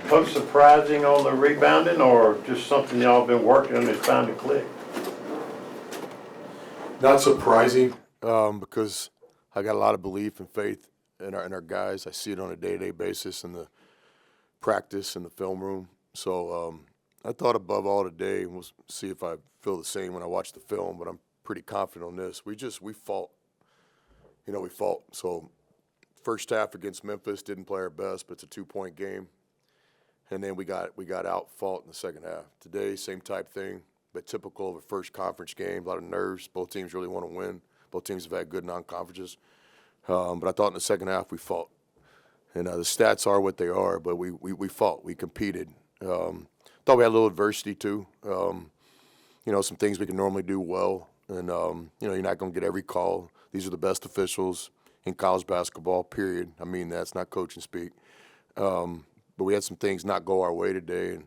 Coach surprising on the rebounding, or just something y'all been working on that's trying to click? Not surprising, because I got a lot of belief and faith in our guys. I see it on a day-to-day basis in the practice in the film room. So I thought above all today, and we'll see if I feel the same when I watch the film, but I'm pretty confident on this. We fought. We fought. So first half against Memphis, didn't play our best, but it's a 2-point game. And then we got out fought in the second half. Today, same type thing, but typical of a first conference game. A lot of nerves. Both teams really want to win. Both teams have had good non-conferences. But I thought in the second half we fought. And the stats are what they are, but we fought. We competed. Thought we had a little adversity too. Some things we can normally do well. And, you're not going to get every call. These are the best officials in college basketball, period. I mean, that's not coaching speak. But we had some things not go our way today, and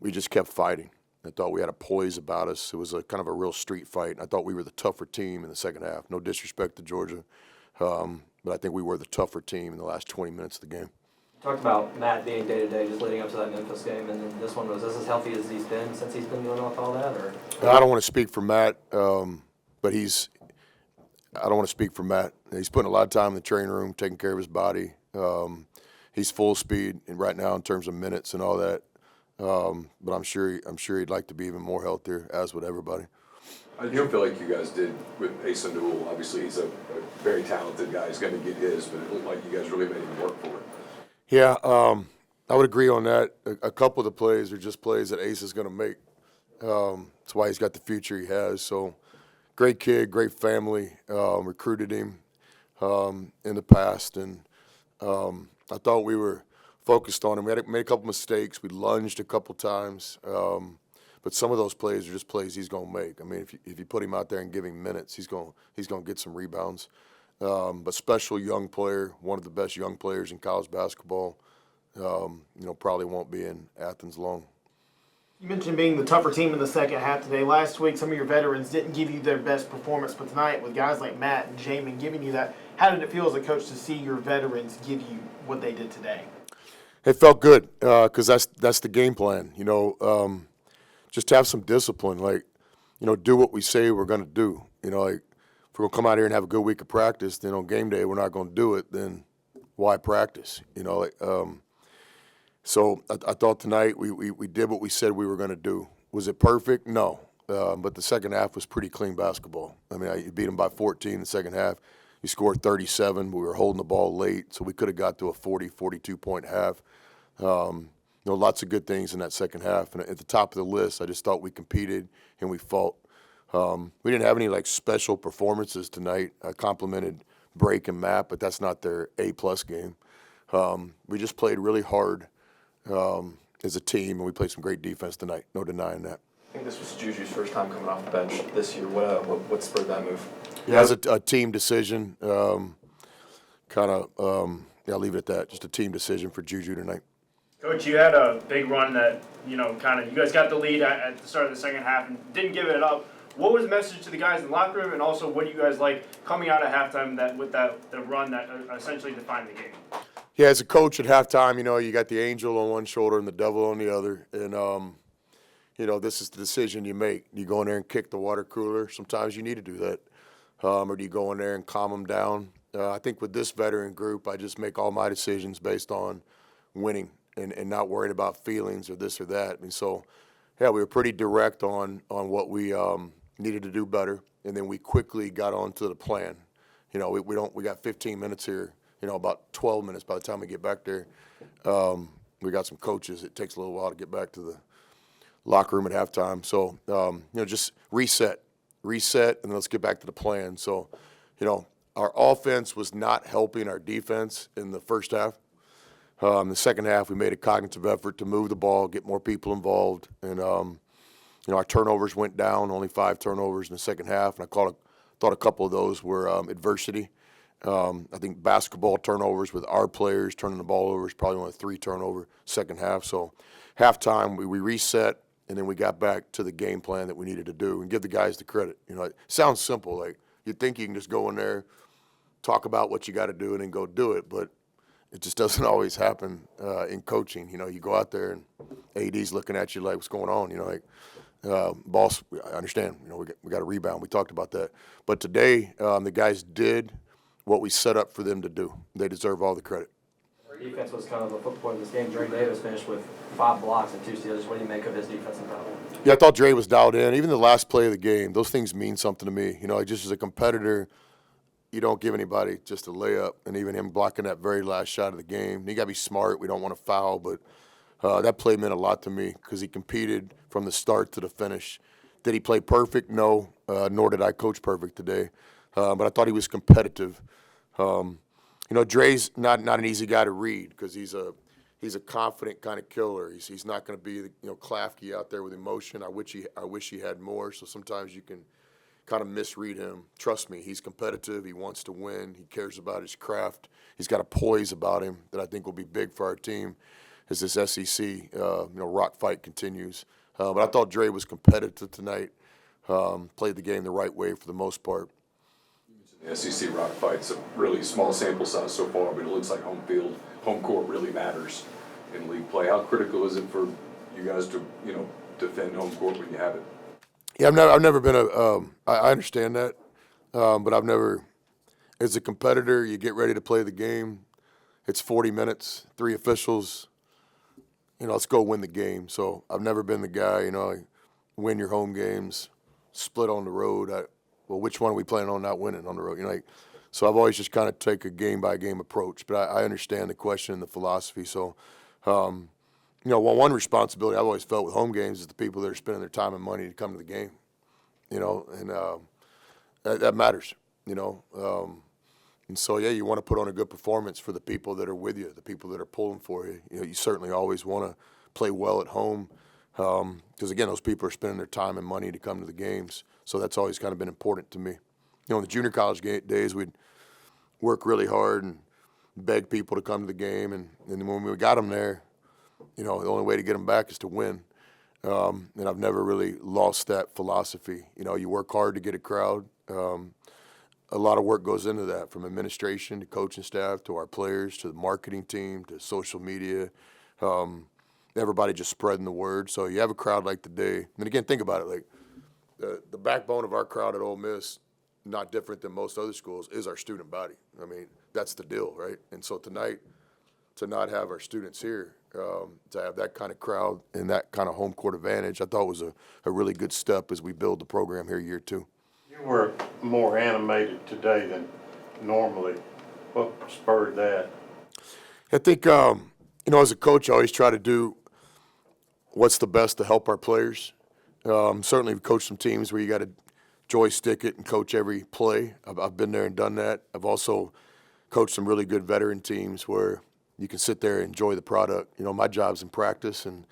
we just kept fighting. I thought we had a poise about us. It was a kind of a real street fight. I thought we were the tougher team in the second half. No disrespect to Georgia, but I think we were the tougher team in the last 20 minutes of the game. You talked about Matt being day-to-day just leading up to that Memphis game, and then this one was as healthy as he's been since he's been dealing with all that? Or? I don't want to speak for Matt, but I don't want to speak for Matt. He's putting a lot of time in the training room, taking care of his body. He's full speed right now in terms of minutes and all that. But I'm sure he'd like to be even more healthier, as would everybody. You don't feel like you guys did with Ace Newell. Obviously, he's a very talented guy. He's going to get his, but it looked like you guys really made him work for it. Yeah, I would agree on that. A couple of the plays are just plays that Ace is going to make. That's why he's got the future he has. So, great kid, great family. Recruited him in the past, and I thought we were focused on him. We made a couple mistakes. We lunged a couple times, but some of those plays are just plays he's going to make. I mean, if you put him out there and give him minutes, he's going to get some rebounds. But special young player, one of the best young players in college basketball. Probably won't be in Athens long. You mentioned being the tougher team in the second half today. Last week, some of your veterans didn't give you their best performance, but tonight, with guys like Matt and Jamin giving you that, how did it feel as a coach to see your veterans give you what they did today? It felt good because that's the game plan. Just to have some discipline, do what we say we're going to do. If we're going to come out here and have a good week of practice, then on game day we're not going to do it, then why practice? So I thought tonight we did what we said we were going to do. Was it perfect? No. But the second half was pretty clean basketball. I mean, you beat them by 14 in the second half. You scored 37. We were holding the ball late, so we could have got to a 40, 42-point half. Lots of good things in that second half. And at the top of the list, I just thought we competed and we fought. We didn't have any special performances tonight. I complimented Break and Matt, but that's not their A-plus game. We just played really hard as a team, and we played some great defense tonight. No denying that. I think this was Juju's first time coming off the bench this year. What spurred that move? Yeah, it was a team decision. I'll leave it at that. Just a team decision for Juju tonight. Coach, you had a big run that, you guys got the lead at the start of the second half and didn't give it up. What was the message to the guys in the locker room, and also what do you guys like coming out at halftime with the run that essentially defined the game? Yeah, as a coach at halftime, you got the angel on one shoulder and the devil on the other, and this is the decision you make. Do you go in there and kick the water cooler? Sometimes you need to do that, or do you go in there and calm them down? I think with this veteran group, I just make all my decisions based on winning and not worried about feelings or this or that. And so, yeah, we were pretty direct on what we needed to do better, and then we quickly got on to the plan. We got 15 minutes here. About 12 minutes by the time we get back there. We got some coaches. It takes a little while to get back to the locker room at halftime. So, just reset, and then let's get back to the plan. So, our offense was not helping our defense in the first half. In the second half, we made a cognitive effort to move the ball, get more people involved, and our turnovers went down. Only 5 turnovers in the second half, and I thought a couple of those were adversity. I think basketball turnovers with our players turning the ball over is probably only 3 turnover second half. So halftime we reset, and then we got back to the game plan that we needed to do and give the guys the credit. It sounds simple. You'd think you can just go in there, talk about what you got to do, and then go do it. But It just doesn't always happen in coaching. You know, you go out there and AD's looking at you like, what's going on? You know, like, boss, I understand. You know, we got a rebound. We talked about that. But today, the guys did what we set up for them to do. They deserve all the credit. Defense was kind of the focal point of this game. Dre Davis finished with 5 blocks and 2 steals. What do you make of his defensive battle? Yeah, I thought Dre was dialed in. Even the last play of the game, those things mean something to me. You know, just as a competitor, you don't give anybody just a layup, and even him blocking that very last shot of the game. You got to be smart. We don't want to foul, but that play meant a lot to me because he competed from the start to the finish. Did he play perfect? No, nor did I coach perfect today. But I thought he was competitive. You know, Dre's not an easy guy to read because he's a confident kind of killer. He's not going to be, you know, Klafke out there with emotion. I wish he had more. So sometimes you can kind of misread him. Trust me, he's competitive. He wants to win. He cares about his craft. He's got a poise about him that I think will be big for our team as this SEC rock fight continues. But I thought Dre was competitive tonight. Played the game the right way for the most part. The SEC rock fight's a really small sample size so far, but it looks like home court really matters in league play. How critical is it for you guys to, you know, defend home court when you have it? Yeah, I've never been I understand that, but I've never, as a competitor, you get ready to play the game. It's 40 minutes, 3 officials. You know, let's go win the game. So I've never been the guy, you know, like, win your home games, split on the road. Well, which one are we planning on not winning on the road? You know, like, so I've always just kind of take a game-by-game approach. But I understand the question and the philosophy. So, you know, one responsibility I've always felt with home games is the people that are spending their time and money to come to the game. You know, and that matters, you know. And so, yeah, you want to put on a good performance for the people that are with you, the people that are pulling for you. You know, you certainly always want to play well at home because, again, those people are spending their time and money to come to the games. So that's always kind of been important to me. You know, in the junior college days, we'd work really hard and beg people to come to the game. And when we got them there, you know, the only way to get them back is to win. And I've never really lost that philosophy. You know, you work hard to get a crowd. A lot of work goes into that, from administration to coaching staff to our players to the marketing team to social media. Everybody just spreading the word. So you have a crowd like today. And again, think about it. Like the backbone of our crowd at Ole Miss, not different than most other schools, is our student body. I mean, that's the deal, right? And so tonight, to not have our students here, to have that kind of crowd and that kind of home court advantage, I thought was a really good step as we build the program here year 2. You were more animated today than normally. What spurred that? I think, you know, as a coach, I always try to do what's the best to help our players. Certainly we've coached some teams where you got to joystick it and coach every play. I've been there and done that. I've also coached some really good veteran teams where you can sit there and enjoy the product. You know, my job's in practice and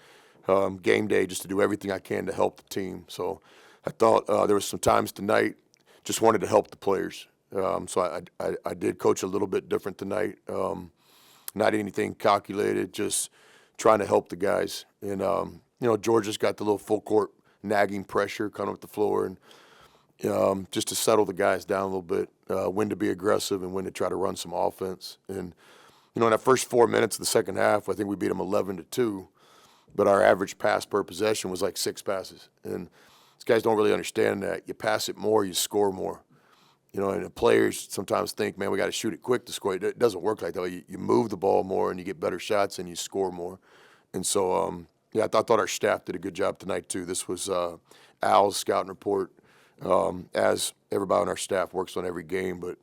game day just to do everything I can to help the team. So I thought there was some times tonight just wanted to help the players. So I did coach a little bit different tonight. Not anything calculated, just trying to help the guys. And, you know, Georgia's got the little full court nagging pressure coming up the floor, and just to settle the guys down a little bit, when to be aggressive and when to try to run some offense. And, you know, in that first 4 minutes of the second half, I think we beat them 11-2, but our average pass per possession was like 6 passes. And these guys don't really understand that. You pass it more, you score more. You know, and the players sometimes think, man, we got to shoot it quick to score. It doesn't work like that. You move the ball more and you get better shots and you score more. And so, yeah, I thought our staff did a good job tonight too. This was Al's scouting report, as everybody on our staff works on every game. But,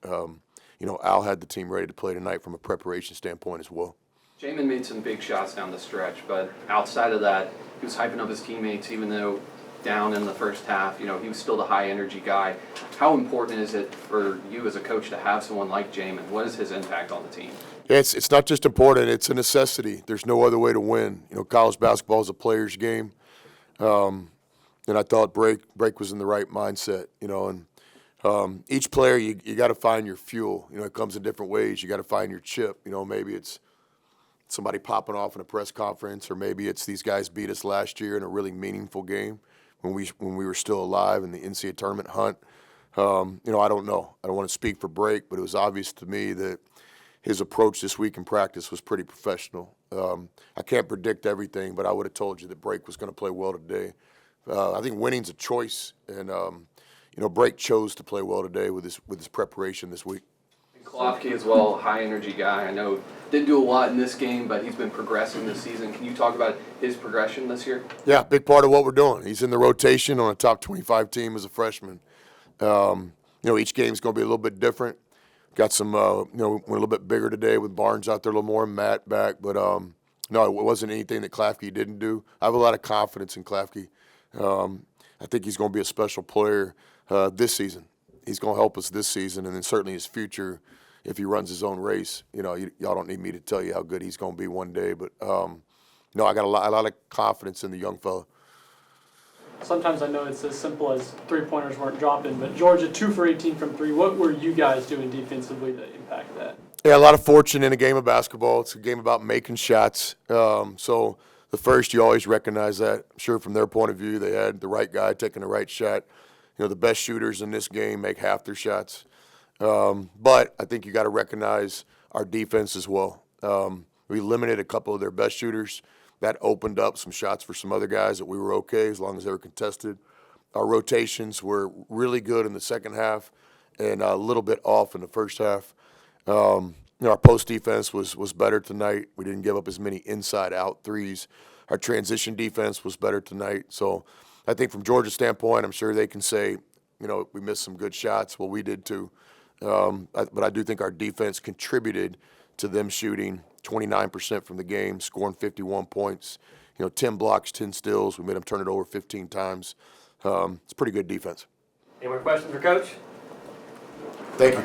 you know, Al had the team ready to play tonight from a preparation standpoint as well. Jamin made some big shots down the stretch, but outside of that, he was hyping up his teammates even though down in the first half, you know, he was still the high energy guy. How important is it for you as a coach to have someone like Jamin? What is his impact on the team? Yeah, it's not just important, it's a necessity. There's no other way to win. You know, college basketball is a player's game. And I thought Break was in the right mindset, you know, and each player, you got to find your fuel. You know, it comes in different ways. You got to find your chip. You know, maybe it's somebody popping off in a press conference, or maybe it's these guys beat us last year in a really meaningful game when we were still alive in the NCAA tournament hunt. You know, I don't know. I don't want to speak for Break, but it was obvious to me that his approach this week in practice was pretty professional. I can't predict everything, but I would have told you that Brake was going to play well today. I think winning's a choice, and Brake chose to play well today with his preparation this week. Klofke as well, high energy guy. I know didn't do a lot in this game, but he's been progressing this season. Can you talk about his progression this year? Yeah, big part of what we're doing. He's in the rotation on a top 25 team as a freshman. Each game's going to be a little bit different. Got some, we're a little bit bigger today with Barnes out there a little more, and Matt back. But, no, it wasn't anything that Klofke didn't do. I have a lot of confidence in Klofke. I think he's going to be a special player this season. He's going to help us this season, and then certainly his future if he runs his own race. Y'all don't need me to tell you how good he's going to be one day. But, no, I got a lot of confidence in the young fella. Sometimes I know it's as simple as three-pointers weren't dropping, but Georgia 2 for 18 from three. What were you guys doing defensively to impact that? Yeah, a lot of fortune in a game of basketball. It's a game about making shots. So the first, you always recognize that. I'm sure from their point of view, they had the right guy taking the right shot. The best shooters in this game make half their shots. But I think you got to recognize our defense as well. We limited a couple of their best shooters. That opened up some shots for some other guys that we were okay as long as they were contested. Our rotations were really good in the second half and a little bit off in the first half. Our post defense was better tonight. We didn't give up as many inside-out threes. Our transition defense was better tonight. So I think from Georgia's standpoint, I'm sure they can say, we missed some good shots. Well, we did too. But I do think our defense contributed to them shooting 29% from the game, scoring 51 points. 10 blocks, 10 steals. We made them turn it over 15 times. It's pretty good defense. Any more questions for Coach? Thank you.